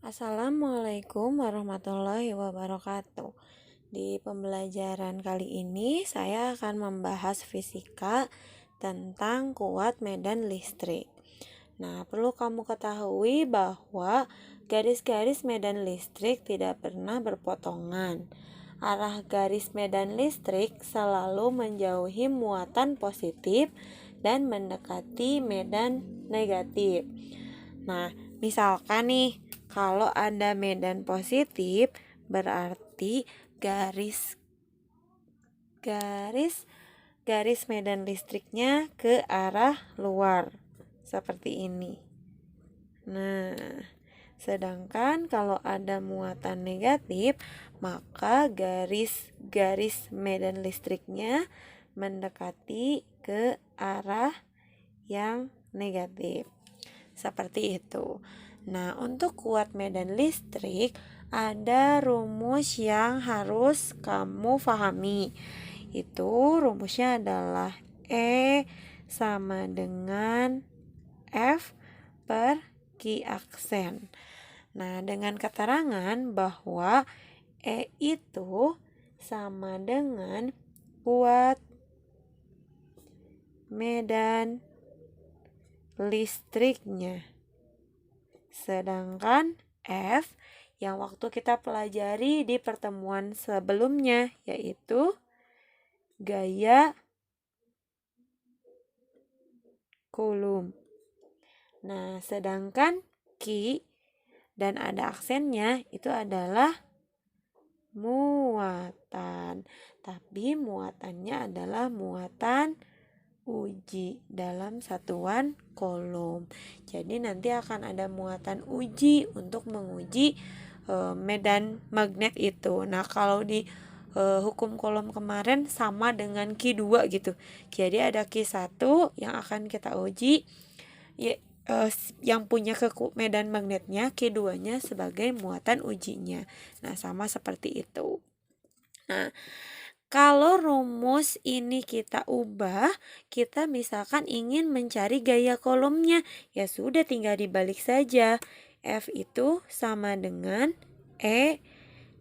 Assalamualaikum warahmatullahi wabarakatuh. Di pembelajaran kali ini saya akan membahas fisika tentang kuat medan listrik. Nah, perlu kamu ketahui bahwa garis-garis medan listrik tidak pernah berpotongan. Arah garis medan listrik selalu menjauhi muatan positif dan mendekati medan negatif. Nah, misalkan nih, kalau ada medan positif, berarti garis medan listriknya ke arah luar, seperti ini. Nah, sedangkan kalau ada muatan negatif, maka garis medan listriknya mendekati ke arah yang negatif. Seperti itu. Nah, untuk kuat medan listrik ada rumus yang harus kamu pahami. Itu rumusnya adalah E sama dengan F per Q aksen. Nah, dengan keterangan bahwa E itu sama dengan kuat medan listriknya. Sedangkan F yang waktu kita pelajari di pertemuan sebelumnya yaitu gaya Coulomb. Nah, sedangkan Q dan ada aksennya itu adalah muatan. Tapi muatannya adalah muatan uji dalam satuan Coulomb. Jadi nanti akan ada muatan uji untuk menguji medan magnet itu. Nah, kalau di hukum Coulomb kemarin sama dengan Q2 gitu. Jadi ada Q1 yang akan kita uji yang punya medan magnetnya, Q2-nya sebagai muatan ujinya. Nah, sama seperti itu. Nah, kalau rumus ini kita ubah, kita misalkan ingin mencari gaya Coulombnya, ya sudah tinggal dibalik saja. F itu sama dengan E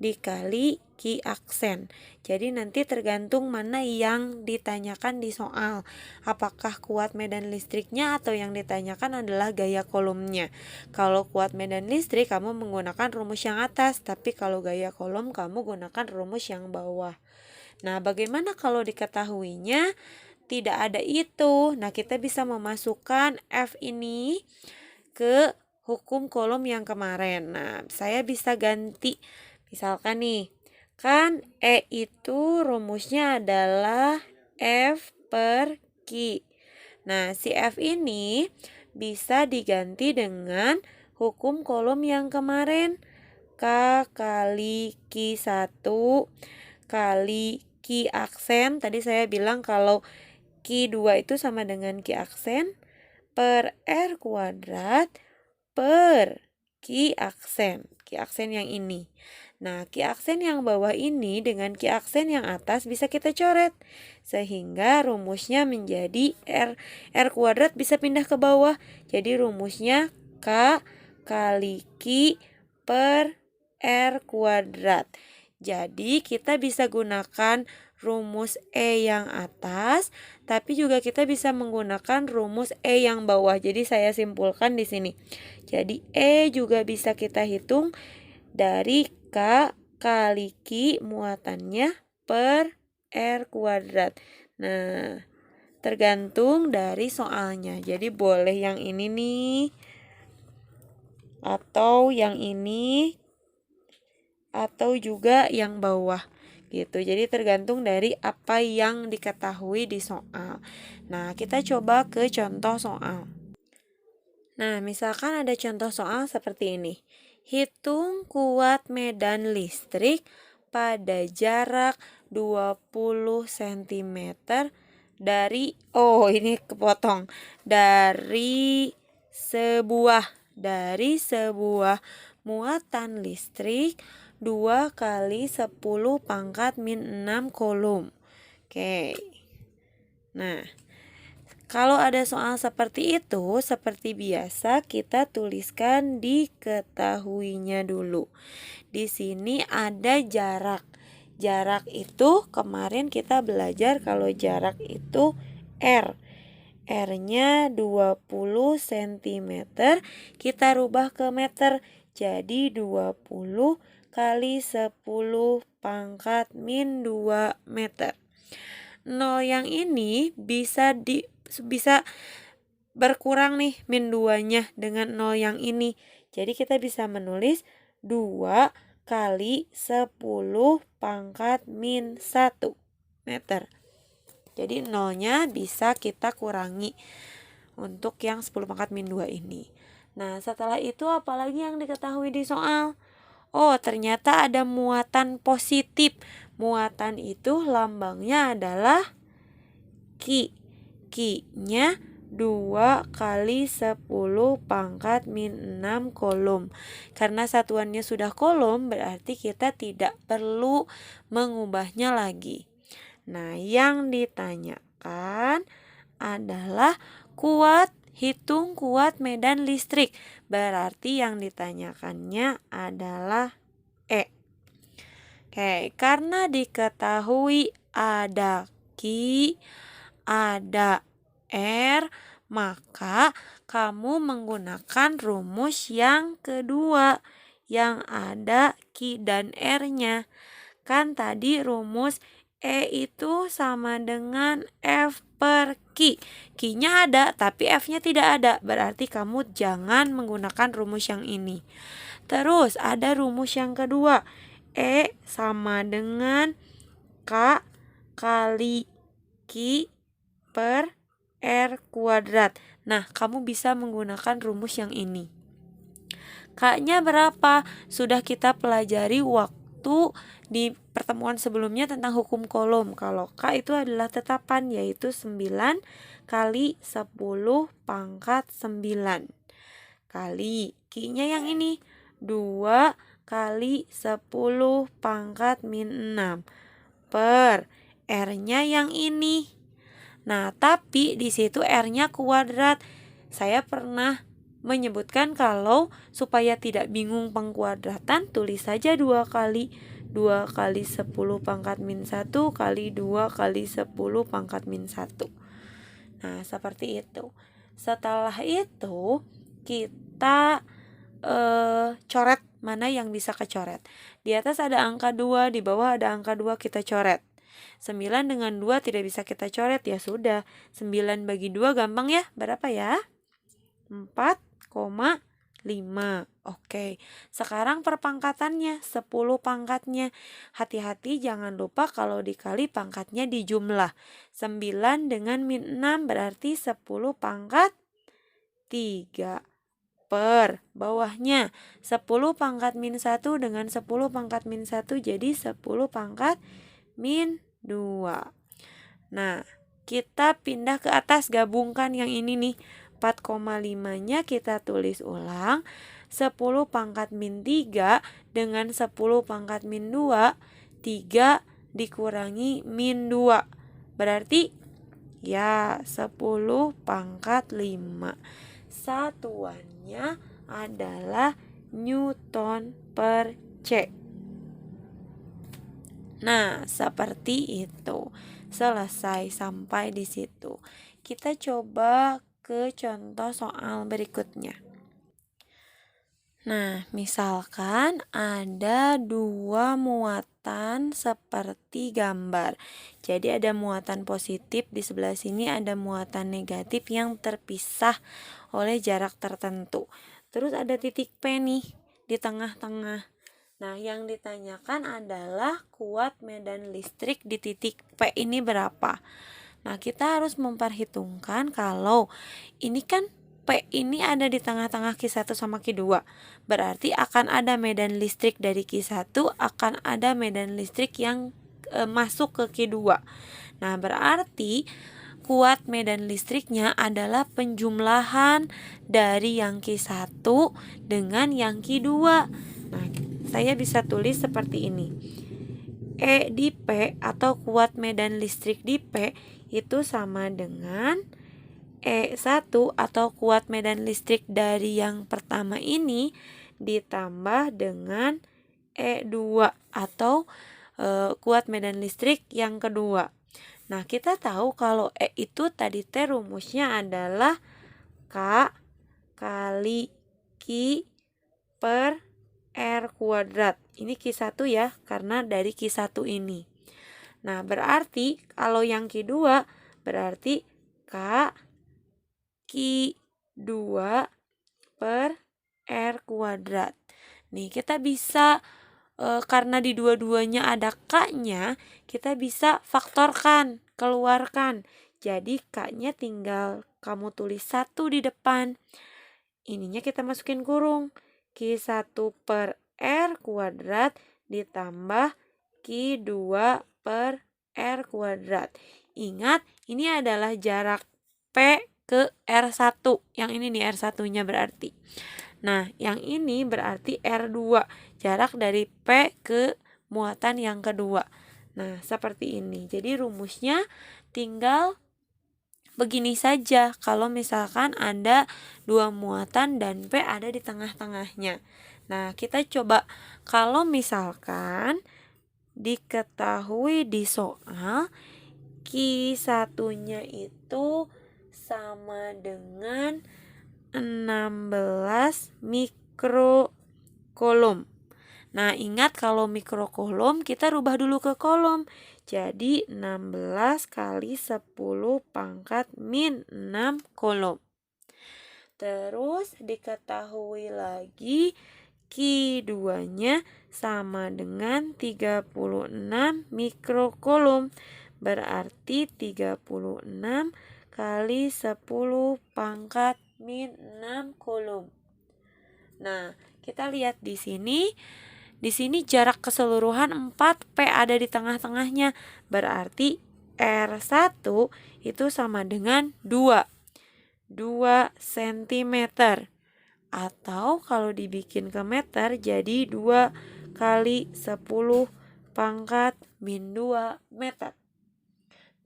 dikali Q aksen. Jadi nanti tergantung mana yang ditanyakan di soal. Apakah kuat medan listriknya atau yang ditanyakan adalah gaya Coulombnya. Kalau kuat medan listrik kamu menggunakan rumus yang atas, tapi kalau gaya Coulomb kamu gunakan rumus yang bawah. Nah, bagaimana kalau diketahuinya tidak ada itu? Nah, kita bisa memasukkan F ini ke hukum Coulomb yang kemarin. Nah, saya bisa ganti. Misalkan nih, kan E itu rumusnya adalah F per Q. Nah, si F ini bisa diganti dengan hukum Coulomb yang kemarin. K kali Q1 kali Q aksen. Tadi saya bilang kalau Q2 itu sama dengan Q aksen per R kuadrat per Q aksen. Q aksen yang ini. Nah, Q aksen yang bawah ini dengan Q aksen yang atas bisa kita coret. Sehingga rumusnya menjadi R kuadrat bisa pindah ke bawah. Jadi rumusnya K kali Q per R kuadrat. Jadi kita bisa gunakan rumus E yang atas, tapi juga kita bisa menggunakan rumus E yang bawah. Jadi saya simpulkan di sini. Jadi E juga bisa kita hitung dari K kali Q muatannya per R kuadrat. Nah, tergantung dari soalnya. Jadi boleh yang ini nih, atau yang ini, atau juga yang bawah gitu. Jadi tergantung dari apa yang diketahui di soal. Nah, kita coba ke contoh soal. Nah, misalkan ada contoh soal seperti ini. Hitung kuat medan listrik pada jarak 20 cm dari ini kepotong. Dari sebuah muatan listrik 2 kali 10 pangkat min 6 Coulomb. Oke. Nah, Kalau ada soal seperti itu, seperti biasa kita tuliskan diketahuinya dulu. Di sini ada jarak. Jarak itu kemarin kita belajar kalau jarak itu R. R-nya 20 cm, kita rubah ke meter. Jadi 20 kali 10 pangkat min 2 meter. 0 yang ini bisa berkurang nih min 2-nya dengan 0 yang ini. Jadi kita bisa menulis 2 kali 10 pangkat min 1 meter. Jadi 0-nya bisa kita kurangi untuk yang 10 pangkat min 2 ini. Nah, setelah itu apalagi yang diketahui di soal? Oh, ternyata ada muatan positif. Muatan itu lambangnya adalah Ki. Ki-nya 2 kali 10 pangkat min 6 kolom. Karena satuannya sudah kolom, berarti kita tidak perlu mengubahnya lagi. Nah, yang ditanyakan adalah hitung kuat medan listrik. Berarti yang ditanyakannya adalah E. Oke, karena diketahui ada Ki, ada R, maka kamu menggunakan rumus yang kedua yang ada Ki dan R-nya. Kan tadi rumus E itu sama dengan F per Ki. Ki-nya ada tapi F-nya tidak ada. Berarti kamu jangan menggunakan rumus yang ini. Terus ada rumus yang kedua. E sama dengan K kali Ki per R kuadrat. Nah, kamu bisa menggunakan rumus yang ini. K-nya berapa? Sudah kita pelajari waktu di pertemuan sebelumnya tentang hukum kolom. Kalau K itu adalah tetapan, yaitu 9 kali 10 pangkat 9. Kali Q-nya yang ini 2 kali 10 pangkat min 6 per R-nya yang ini. Nah, tapi di situ R-nya kuadrat. Saya pernah menyebutkan kalau supaya tidak bingung pengkuadratan, tulis saja 2 kali 10 pangkat min 1 kali 2 kali 10 pangkat min 1. Nah, seperti itu. Setelah itu kita coret mana yang bisa kecoret. Di atas ada angka 2, di bawah ada angka 2, kita coret. 9 dengan 2 tidak bisa kita coret, ya sudah. 9 bagi 2 gampang ya, berapa ya? 4,5. Oke, sekarang perpangkatannya 10 pangkatnya. Hati-hati jangan lupa kalau dikali pangkatnya dijumlah. 9 dengan min 6 berarti 10 pangkat 3 per bawahnya 10 pangkat min 1 dengan 10 pangkat min 1 jadi 10 pangkat min 2. Nah, kita pindah ke atas, gabungkan yang ini nih. 4,5-nya kita tulis ulang. 10 pangkat min 3 dengan 10 pangkat min 2. 3 dikurangi min 2. Berarti ya 10 pangkat 5. Satuannya adalah Newton per C. Nah, seperti itu. Selesai sampai di situ. Kita coba ke contoh soal berikutnya. Nah, misalkan ada 2 muatan seperti gambar. Jadi ada muatan positif di sebelah sini, ada muatan negatif yang terpisah oleh jarak tertentu. Terus ada titik P nih di tengah-tengah. Nah, yang ditanyakan adalah kuat medan listrik di titik P ini berapa. Nah, kita harus memperhitungkan kalau ini kan P ini ada di tengah-tengah Q1 sama Q2. Berarti akan ada medan listrik dari Q1, akan ada medan listrik yang masuk ke Q2. Nah, berarti kuat medan listriknya adalah penjumlahan dari yang Q1 dengan yang Q2. Nah, saya bisa tulis seperti ini. E di P atau kuat medan listrik di P itu sama dengan E1 atau kuat medan listrik dari yang pertama ini ditambah dengan E2 atau kuat medan listrik yang kedua. Nah, kita tahu kalau E itu tadi rumusnya adalah K kali Q per R kuadrat. Ini Q1 ya, karena dari Q1 ini. Nah, berarti kalau yang Q2 berarti K Q2 per R kuadrat. Nih, kita bisa karena di dua-duanya ada K-nya, kita bisa faktorkan, keluarkan. Jadi K-nya tinggal kamu tulis 1 di depan. Ininya kita masukin kurung. Q1 per R kuadrat ditambah Q2 per R kuadrat. Ingat, ini adalah jarak P ke R1. Yang ini nih R1-nya berarti. Nah, yang ini berarti R2, jarak dari P ke muatan yang kedua. Nah, seperti ini. Jadi rumusnya tinggal begini saja. Kalau misalkan ada 2 muatan dan P ada di tengah-tengahnya. Nah, kita coba kalau misalkan diketahui di soal Q1-nya itu sama dengan 16 mikrocoulomb. Nah, ingat kalau mikrocoulomb kita rubah dulu ke coulomb. Jadi 16 kali 10 pangkat min 6 coulomb. Terus diketahui lagi Q2-nya sama dengan 36 mikrocoulomb. Berarti 36 kali 10 pangkat min 6 coulomb. Nah, kita lihat di sini. Di sini jarak keseluruhan 4, P ada di tengah-tengahnya. Berarti R1 itu sama dengan 2 cm. Atau kalau dibikin ke meter jadi 2 kali 10 pangkat min 2 meter.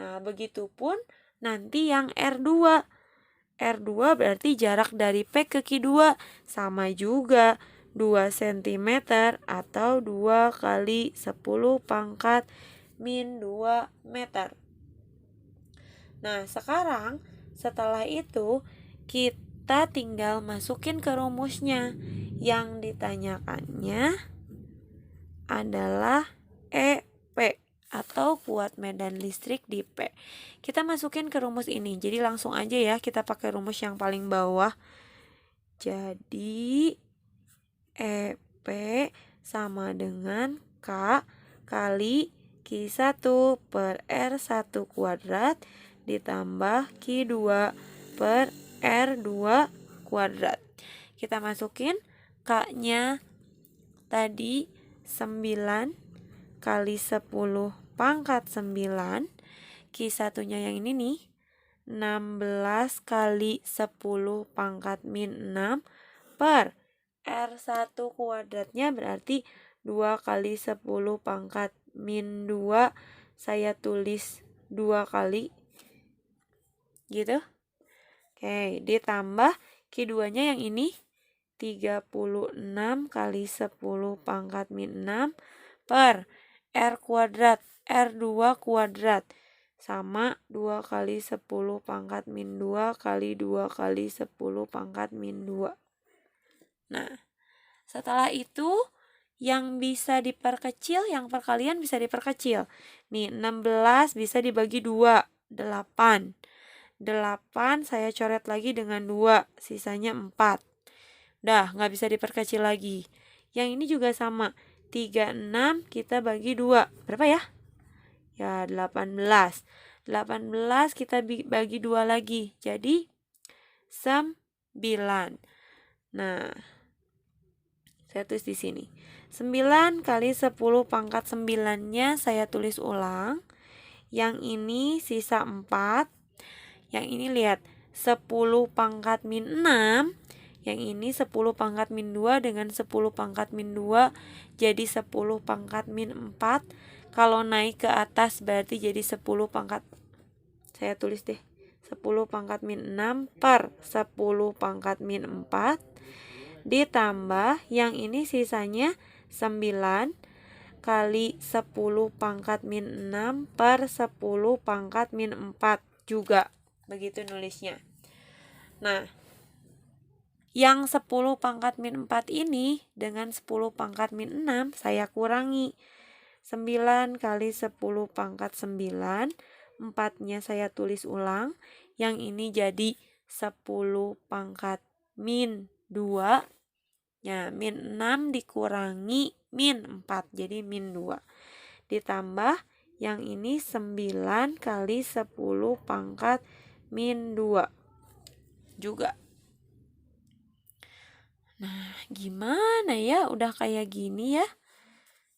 Nah, begitupun nanti yang R2. R2 berarti jarak dari P ke Q2 sama juga 2 cm atau 2 kali 10 pangkat min 2 meter. Nah, sekarang setelah itu kita tinggal masukin ke rumusnya. Yang ditanyakannya adalah EP atau kuat medan listrik di P. Kita masukin ke rumus ini. Jadi langsung aja ya kita pakai rumus yang paling bawah. Jadi EP sama dengan K kali Q1 per R1 kuadrat ditambah Q2 per R2 kuadrat. Kita masukin K-nya tadi 9 kali 10 pangkat 9. Q1-nya yang ini nih 16 kali 10 pangkat min 6 per R1 kuadratnya berarti 2 kali 10 pangkat min 2. Saya tulis 2 kali gitu. Oke, ditambah Q2-nya yang ini 36 kali 10 pangkat min 6 per R kuadrat, R2 kuadrat sama 2 kali 10 pangkat min 2 kali 2 kali 10 pangkat min 2. Nah, setelah itu yang bisa diperkecil, yang perkalian bisa diperkecil. Nih, 16 bisa dibagi 2, 8. 8 saya coret lagi dengan 2, sisanya 4. Dah, nggak bisa diperkecil lagi. Yang ini juga sama. 36 kita bagi 2. Berapa ya? Ya, 18. 18 kita bagi 2 lagi. Jadi 9. Nah, saya tulis di sini. 9 kali 10 pangkat 9-nya saya tulis ulang. Yang ini sisa 4. Yang ini lihat 10 pangkat min 6. Yang ini 10 pangkat min 2 dengan 10 pangkat min 2 jadi 10 pangkat min 4. Kalau naik ke atas berarti jadi 10 pangkat, saya tulis deh, 10 pangkat min 6 per 10 pangkat min 4 ditambah yang ini sisanya 9 kali 10 pangkat min 6 per 10 pangkat min 4 juga. Begitu nulisnya. Nah, yang 10 pangkat min 4 ini dengan 10 pangkat min 6 saya kurangi. 9 kali 10 pangkat 9, 4-nya saya tulis ulang. Yang ini jadi 10 pangkat min 2. Ya, min 6 dikurangi min 4, jadi min 2. Ditambah yang ini 9 kali 10 pangkat min 2 juga. Nah, gimana ya? Udah kayak gini ya.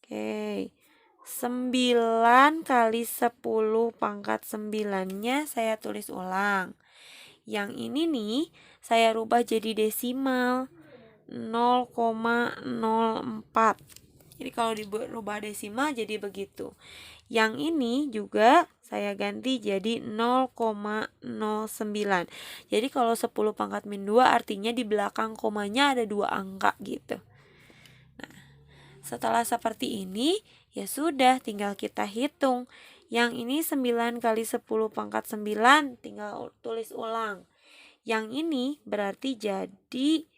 Oke. 9 kali 10 pangkat 9-nya saya tulis ulang. Yang ini nih saya rubah jadi desimal 0,04. Jadi kalau dirubah desimal jadi begitu. Yang ini juga saya ganti jadi 0,09. Jadi kalau 10 pangkat min 2 artinya di belakang komanya ada 2 angka gitu. Nah, setelah seperti ini ya sudah tinggal kita hitung. Yang ini 9 kali 10 pangkat 9 tinggal tulis ulang. Yang ini berarti jadi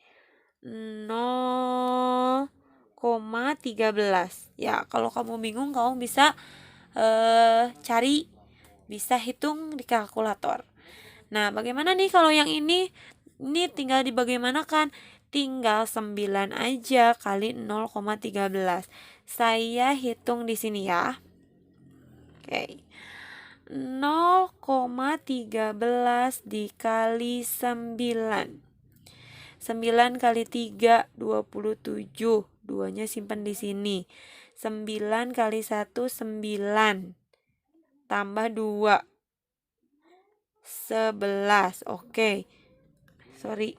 0,13. Ya, kalau kamu bingung kamu bisa bisa hitung di kalkulator. Nah, bagaimana nih kalau yang ini? Ini tinggal dibagaimanakan? Tinggal 9 aja kali 0,13. Saya hitung di sini ya. Oke. 0,13 dikali 9. 9 kali 3 27. 2-nya simpan di sini. 9 kali 1 9. Tambah 2 11. Oke. Sorry.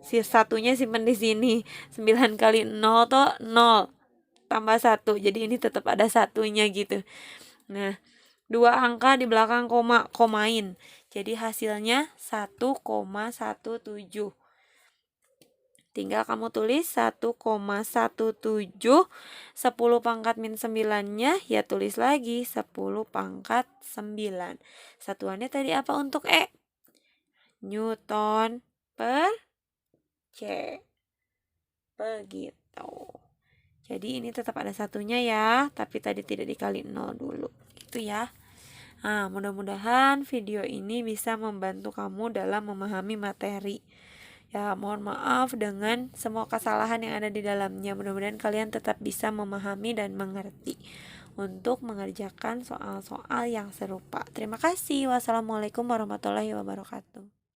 Satunya simpan di sini. 9 kali 0 tuh 0. Tambah 1. Jadi ini tetap ada satunya gitu. Nah, 2 angka di belakang koma, komain. Jadi hasilnya 1,17. Tinggal kamu tulis 1,17. 10 pangkat min 9-nya ya tulis lagi 10 pangkat 9. Satuannya tadi apa untuk E? Newton per C. Begitu. Jadi ini tetap ada satunya ya, tapi tadi tidak dikali 0 dulu. Gitu ya. Nah, mudah-mudahan video ini bisa membantu kamu dalam memahami materi. Ya, mohon maaf dengan semua kesalahan yang ada di dalamnya. Mudah-mudahan kalian tetap bisa memahami dan mengerti untuk mengerjakan soal-soal yang serupa. Terima kasih. Wassalamualaikum warahmatullahi wabarakatuh.